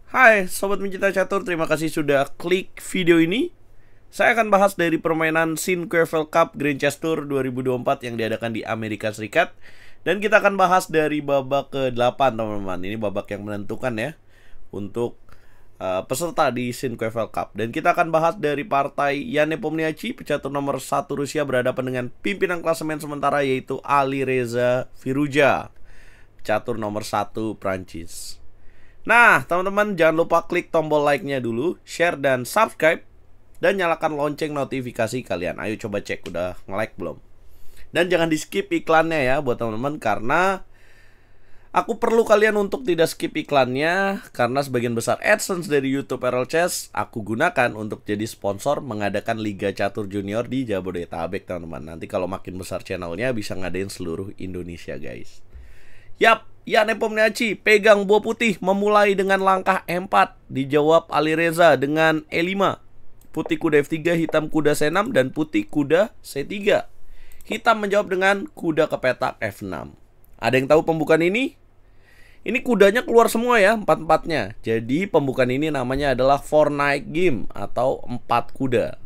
Hai Sobat Pencinta Catur, terima kasih sudah klik video ini. Saya akan bahas dari permainan Sinqueval Cup Grand Chess Tour 2024 yang diadakan di Amerika Serikat. Dan kita akan bahas dari babak ke-8 teman-teman. Ini babak yang menentukan ya untuk peserta di Sinqueval Cup. Dan kita akan bahas dari partai Jan Nepomniachtchi, pecatur nomor 1 Rusia berhadapan dengan pimpinan klasemen sementara yaitu Alireza Firouzja, pecatur nomor 1 Prancis. Nah, teman-teman jangan lupa klik tombol like-nya dulu, share dan subscribe, dan nyalakan lonceng notifikasi kalian. Ayo coba cek udah nge-like belum. Dan jangan di-skip iklannya ya buat teman-teman, karena aku perlu kalian untuk tidak skip iklannya, karena sebagian besar AdSense dari YouTube RL Chess aku gunakan untuk jadi sponsor mengadakan Liga Catur Junior di Jabodetabek, teman-teman. Nanti kalau makin besar channelnya bisa ngadain seluruh Indonesia, guys. Yap, Jan Nepomniachtchi pegang buah putih, memulai dengan langkah E4. Dijawab Alireza dengan E5. Putih kuda F3, hitam kuda C6, dan putih kuda C3. Hitam menjawab dengan kuda ke petak F6. Ada yang tahu pembukaan ini? Ini kudanya keluar semua ya, empat-empatnya. Jadi pembukaan ini namanya adalah Four Knight Game atau 4 kuda.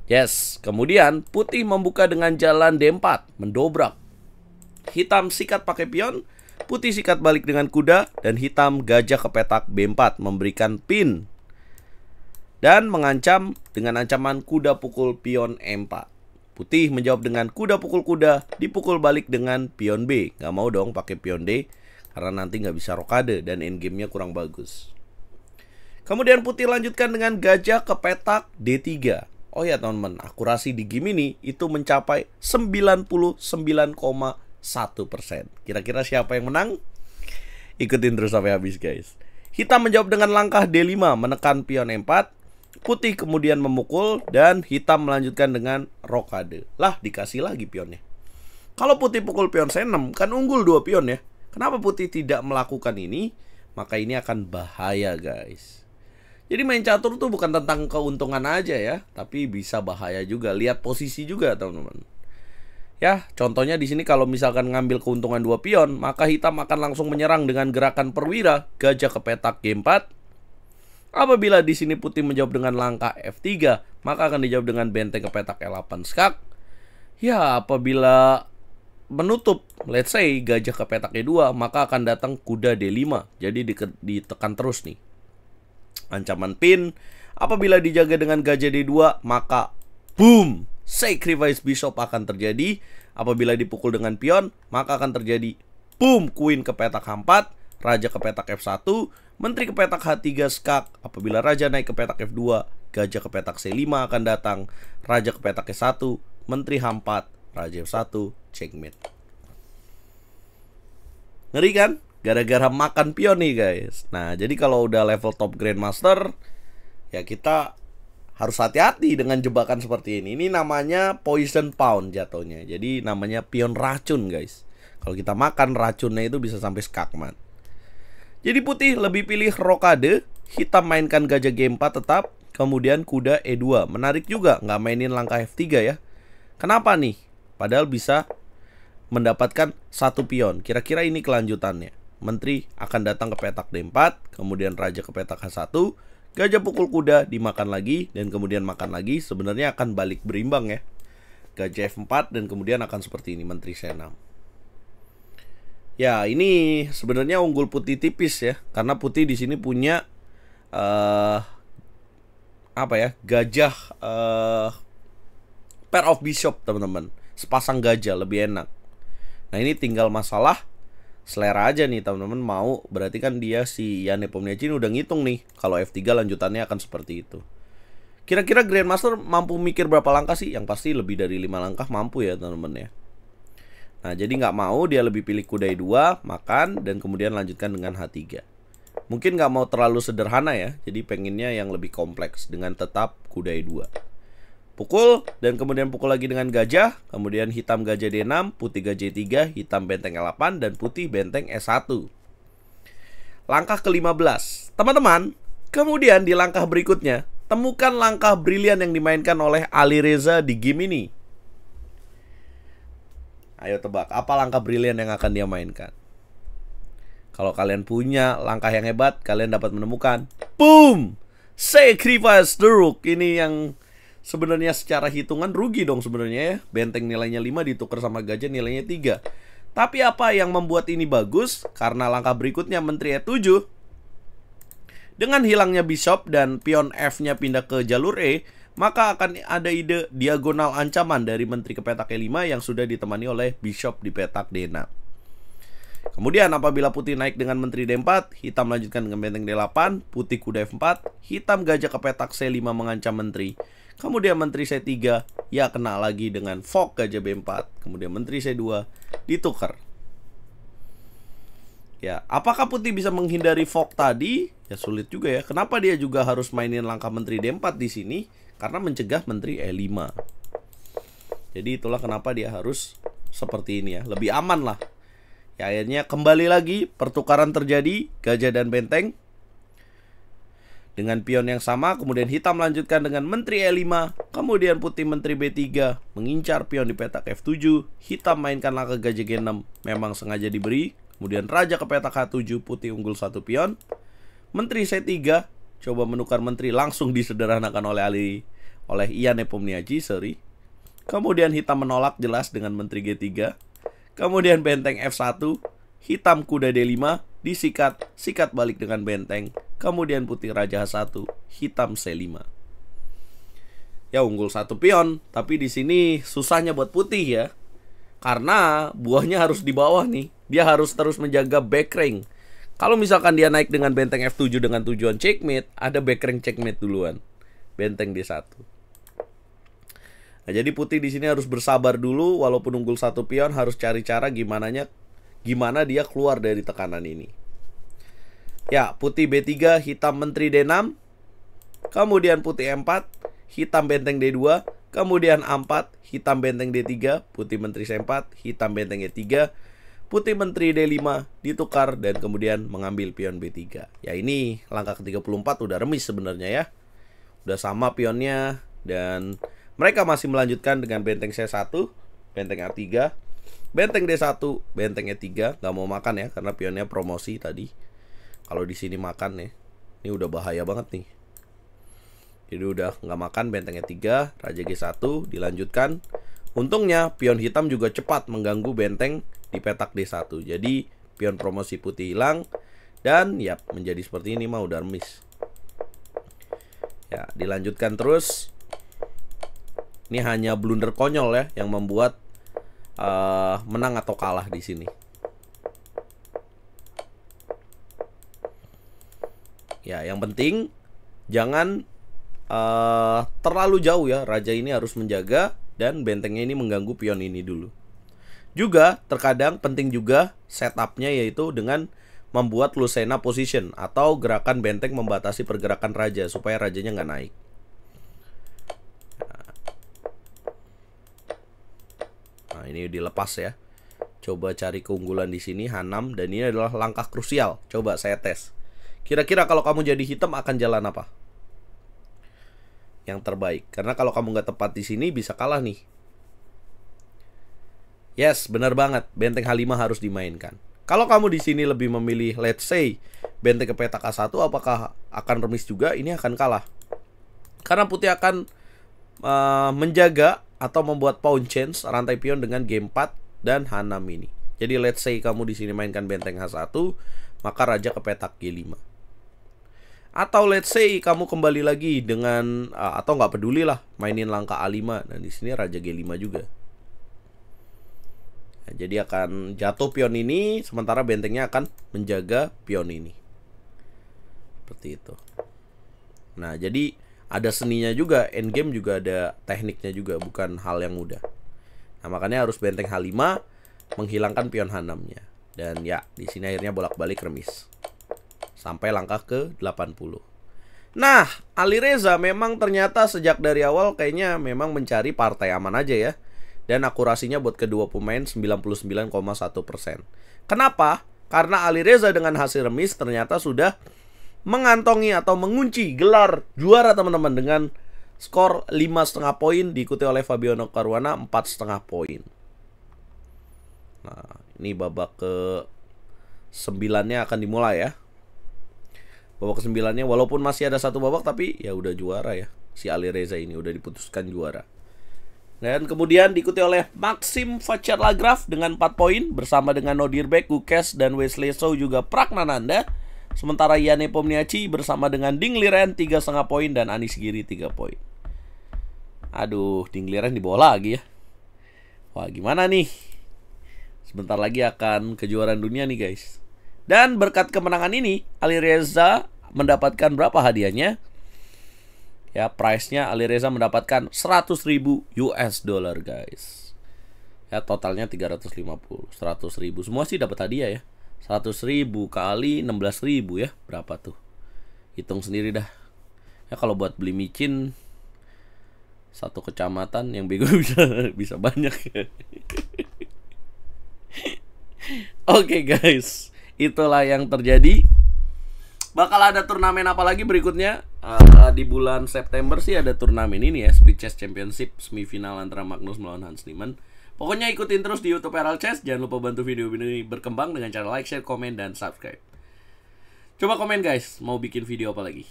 Yes, kemudian putih membuka dengan jalan D4, mendobrak. Hitam sikat pakai pion, putih sikat balik dengan kuda, dan hitam gajah ke petak B4 memberikan pin dan mengancam dengan ancaman kuda pukul pion E4. Putih menjawab dengan kuda pukul kuda, dipukul balik dengan pion B. Gak mau dong pakai pion D karena nanti gak bisa rokade dan endgame-nya kurang bagus. Kemudian putih lanjutkan dengan gajah ke petak D3. Oh ya teman-teman, akurasi di game ini itu mencapai 99,1%. Kira-kira siapa yang menang? Ikutin terus sampai habis, guys. Hitam menjawab dengan langkah D5, menekan pion E4. Putih kemudian memukul, dan hitam melanjutkan dengan rokade. Lah, dikasih lagi pionnya. Kalau putih pukul pion C6, kan unggul 2 pion ya. Kenapa putih tidak melakukan ini? Maka ini akan bahaya, guys. Jadi main catur tuh bukan tentang keuntungan aja ya, tapi bisa bahaya juga. Lihat posisi juga, teman-teman. Ya, contohnya di sini kalau misalkan ngambil keuntungan 2 pion, maka hitam akan langsung menyerang dengan gerakan perwira, gajah ke petak G4. Apabila di sini putih menjawab dengan langkah F3, maka akan dijawab dengan benteng ke petak L8 skak. Ya, apabila menutup, let's say gajah ke petak E2, maka akan datang kuda D5. Jadi ditekan terus nih. Ancaman pin. Apabila dijaga dengan gajah D2, maka boom! Sacrifice bishop akan terjadi. Apabila dipukul dengan pion, maka akan terjadi boom, queen ke petak H4, raja ke petak F1, menteri ke petak H3 skak. Apabila raja naik ke petak F2, gajah ke petak C5 akan datang, raja ke petak E1, menteri H4, raja F1, checkmate. Ngeri kan? Gara-gara makan pion nih, guys. Nah, jadi kalau udah level top grandmaster, ya kita harus hati-hati dengan jebakan seperti ini. Ini namanya poison pound jatuhnya. Jadi namanya pion racun, guys. Kalau kita makan racunnya itu bisa sampai skakmat. Jadi putih lebih pilih rokade, hitam mainkan gajah G4 tetap, kemudian kuda E2. Menarik juga, nggak mainin langkah F3 ya. Kenapa nih? Padahal bisa mendapatkan 1 pion. Kira-kira ini kelanjutannya. Menteri akan datang ke petak D4, kemudian raja ke petak H1, gajah pukul kuda, dimakan lagi, dan kemudian makan lagi. Sebenarnya akan balik berimbang ya. Gajah F4, dan kemudian akan seperti ini, menteri C6. Ya, ini sebenarnya unggul putih tipis ya. Karena putih di sini punya apa ya? Gajah pair of bishop, teman-teman. Sepasang gajah, lebih enak. Nah, ini tinggal masalah selera aja nih teman-teman mau. Berarti kan dia si Jan Nepomniachtchi udah ngitung nih kalau F3 lanjutannya akan seperti itu. Kira-kira grandmaster mampu mikir berapa langkah sih? Yang pasti lebih dari 5 langkah mampu ya teman-teman ya. Nah, jadi nggak mau, dia lebih pilih kuda E2, makan, dan kemudian lanjutkan dengan H3. Mungkin nggak mau terlalu sederhana ya, jadi pengennya yang lebih kompleks dengan tetap kuda E2. Pukul, dan kemudian pukul lagi dengan gajah, kemudian hitam gajah D6, putih gajah E3, hitam benteng L8, dan putih benteng S1. Langkah ke-15. Teman-teman, kemudian di langkah berikutnya, temukan langkah brilian yang dimainkan oleh Alireza di game ini. Ayo tebak, apa langkah brilian yang akan dia mainkan? Kalau kalian punya langkah yang hebat, kalian dapat menemukan boom! Sacrifice the Rook. Ini yang sebenarnya secara hitungan rugi dong sebenarnya ya. Benteng nilainya 5 ditukar sama gajah nilainya 3. Tapi apa yang membuat ini bagus? Karena langkah berikutnya Menteri E7. Dengan hilangnya Bishop dan pion F-nya pindah ke jalur E, maka akan ada ide diagonal ancaman dari Menteri ke petak E5 yang sudah ditemani oleh Bishop di petak D6. Kemudian apabila putih naik dengan Menteri D4, hitam lanjutkan dengan benteng D8, putih kuda F4, hitam gajah ke petak C5 mengancam Menteri. Kemudian Menteri C3, ya kena lagi dengan fork gajah B4. Kemudian Menteri C2 ditukar. Ya, apakah putih bisa menghindari fork tadi? Ya sulit juga ya. Kenapa dia juga harus mainin langkah Menteri D4 di sini? Karena mencegah Menteri E5. Jadi itulah kenapa dia harus seperti ini ya. Lebih aman lah. Ya, akhirnya kembali lagi pertukaran terjadi gajah dan benteng dengan pion yang sama. Kemudian hitam lanjutkan dengan Menteri E5. Kemudian putih Menteri B3 mengincar pion di petak F7. Hitam mainkan langkah gajah G6, memang sengaja diberi. Kemudian raja ke petak H7, putih unggul 1 pion. Menteri C3 coba menukar menteri, langsung disederhanakan oleh Ian Nepomniachtchi, Kemudian hitam menolak jelas dengan Menteri G3. Kemudian benteng F1, hitam kuda D5, sikat balik dengan benteng. Kemudian putih raja H1, hitam C5. Ya unggul 1 pion, tapi di sini susahnya buat putih ya. Karena buahnya harus di bawah nih. Dia harus terus menjaga back rank. Kalau misalkan dia naik dengan benteng F7 dengan tujuan checkmate, ada back rank checkmate duluan. Benteng D1. Nah, jadi putih di sini harus bersabar dulu, walaupun unggul 1 pion, harus cari cara gimana dia keluar dari tekanan ini. Ya, putih B3, hitam Menteri D6, kemudian putih E4, hitam benteng D2, kemudian A4, hitam benteng D3, putih Menteri C4, hitam benteng E3, putih Menteri D5 ditukar dan kemudian mengambil pion B3. Ya, ini langkah ke-34 udah remis sebenarnya ya. Udah sama pionnya dan mereka masih melanjutkan dengan benteng C1, benteng A3, benteng D1, benteng E3. Gak mau makan ya, karena pionnya promosi tadi. Kalau di sini makan ya, ini udah bahaya banget nih. Jadi udah gak makan benteng E3, raja G1, dilanjutkan. Untungnya pion hitam juga cepat mengganggu benteng di petak D1. Jadi pion promosi putih hilang. Dan ya menjadi seperti ini mah udah remis. Ya, dilanjutkan terus. Ini hanya blunder konyol ya yang membuat menang atau kalah di sini. Ya, yang penting jangan terlalu jauh ya. Raja ini harus menjaga dan bentengnya ini mengganggu pion ini dulu. Juga terkadang penting juga setupnya, yaitu dengan membuat Lucena position atau gerakan benteng membatasi pergerakan raja supaya rajanya nggak naik. Nah, ini dilepas ya. Coba cari keunggulan di sini H6 dan ini adalah langkah krusial. Coba saya tes. Kira-kira kalau kamu jadi hitam akan jalan apa? Yang terbaik. Karena kalau kamu nggak tepat di sini bisa kalah nih. Yes, benar banget. Benteng H5 harus dimainkan. Kalau kamu di sini lebih memilih, let's say, benteng ke petak A1, apakah akan remis juga? Ini akan kalah. Karena putih akan menjaga atau membuat pawn change rantai pion dengan G4 dan H6 ini. Jadi let's say kamu di sini mainkan benteng H1, maka raja ke petak G5. Atau let's say kamu kembali lagi dengan atau nggak peduli lah, mainin langkah A5 dan di sini raja G5 juga. Nah, jadi akan jatuh pion ini, sementara bentengnya akan menjaga pion ini. Seperti itu. Nah, jadi ada seninya juga, endgame juga ada tekniknya juga, bukan hal yang mudah. Nah, makanya harus benteng H5 menghilangkan pion H6-nya. Dan ya, di sini akhirnya bolak-balik remis. Sampai langkah ke-80. Nah, Alireza memang ternyata sejak dari awal kayaknya memang mencari partai aman aja ya. Dan akurasinya buat kedua pemain 99,1%. Kenapa? Karena Alireza dengan hasil remis ternyata sudah mengantongi atau mengunci gelar juara teman-teman dengan skor 5,5 poin, diikuti oleh Fabiano Caruana 4,5 poin. Nah, ini babak ke 9-nya akan dimulai ya. Babak ke-9-nya walaupun masih ada satu babak, tapi ya udah juara ya. Si Alireza ini udah diputuskan juara. Dan kemudian diikuti oleh Maxim Vacherlagraf dengan 4 poin bersama dengan Nodirbek, Gukes, dan Wesley So juga Pragnananda. Sementara Yane Pomniachi bersama dengan Ding Liren 3,5 poin dan Anis Giri 3 poin. Aduh, Ding Liren dibawa lagi ya. Wah, gimana nih? Sebentar lagi akan kejuaraan dunia nih guys. Dan berkat kemenangan ini, Alireza mendapatkan berapa hadiahnya? Ya, price-nya Alireza mendapatkan 100.000 US dollar guys. Ya, totalnya 350, 100.000. Semua sih dapat hadiah ya. 100.000 kali 16.000 ya. Berapa tuh? Hitung sendiri dah. Ya, kalau buat beli micin satu kecamatan yang bego bisa banyak. Oke guys, itulah yang terjadi. Bakal ada turnamen apa lagi berikutnya? Di bulan September sih ada turnamen ini ya, Speed Chess Championship semifinal antara Magnus melawan Hans Niemann. Pokoknya ikutin terus di YouTube Herald Chess. Jangan lupa bantu video ini berkembang dengan cara like, share, komen, dan subscribe. Coba komen guys, mau bikin video apa lagi?